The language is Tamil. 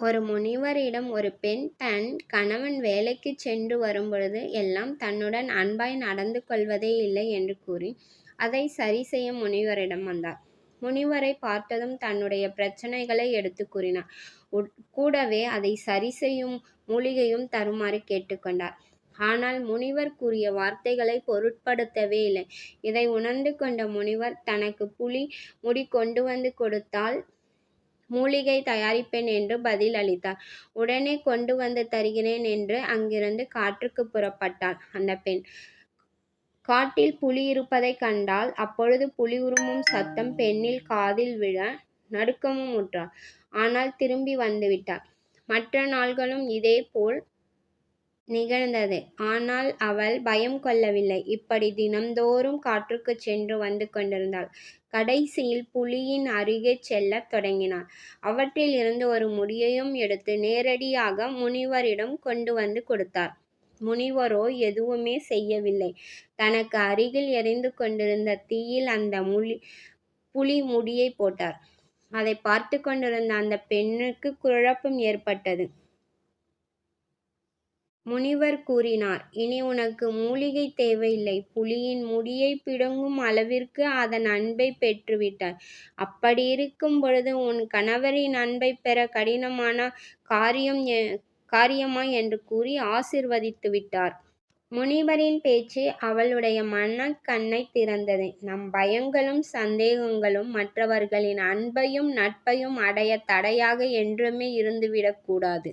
ஒரு முனிவரிடம் ஒரு பெண் தன் கணவன் வேலைக்குச் சென்று வரும்பொழுது எல்லாம் தன்னுடன் அன்பாய் நடந்து கொள்வதே இல்லை என்று கூறி அதை சரி செய்ய முனிவரிடம் வந்தார். முனிவரை பார்த்ததும் தன்னுடைய பிரச்சனைகளை எடுத்து கூறினார். கூடவே அதை சரி செய்யும் மூலிகையும் தருமாறு கேட்டுக்கொண்டார். ஆனால் முனிவர் கூறிய வார்த்தைகளை பொருட்படுத்தவே இல்லை. இதை உணர்ந்து கொண்ட முனிவர் தனக்கு புலி முடி கொண்டு வந்து கொடுத்தால் மூலிகை தயாரிப்பேன் என்று பதில் அளித்தார். உடனே கொண்டு வந்து தருகிறேன் என்று அங்கிருந்து காட்டுக்கு புறப்பட்டாள் அந்த பெண். காட்டில் புலி இருப்பதைக் கண்டாள். அப்பொழுது புலி உருமும் சத்தம் பெண்ணில் காதில் விழ நடுக்கமும் உற்றாள். ஆனால் திரும்பி வந்துவிட்டாள். மற்ற நாள்களும் இதே போல் நிகழ்ந்தது. ஆனால் அவள் பயம் கொள்ளவில்லை. இப்படி தினம்தோறும் காற்றுக்குச் சென்று வந்து கொண்டிருந்தாள். கடைசியில் புலியின் அருகே செல்லத் தொடங்கினாள். அவற்றில் இருந்து ஒரு முடியையும் எடுத்து நேரடியாக முனிவரிடம் கொண்டு வந்து கொடுத்தார். முனிவரோ எதுவுமே செய்யவில்லை. தனக்கு அருகில் எரிந்து கொண்டிருந்த தீயில் அந்த புலி முடியை போட்டார். அதை பார்த்து கொண்டிருந்த அந்த பெண்ணுக்கு குழப்பம் ஏற்பட்டது. முனிவர் கூறினார், இனி உனக்கு மூலிகை தேவையில்லை. புலியின் முடியை பிடுங்கும் அளவிற்கு அதன் அன்பை பெற்றுவிட்டாய். அப்படியிருக்கும் பொழுது உன் கணவரின் அன்பைப் பெற கடினமான காரியமா என்று கூறி ஆசீர்வதித்து விட்டார். முனிவரின் பேச்சு அவளுடைய மனக்கண்ணைத் திறந்தது. நம் பயங்களும் சந்தேகங்களும் மற்றவர்களின் அன்பையும் நட்பையும் அடைய தடையாக என்றுமே இருந்துவிடக்கூடாது.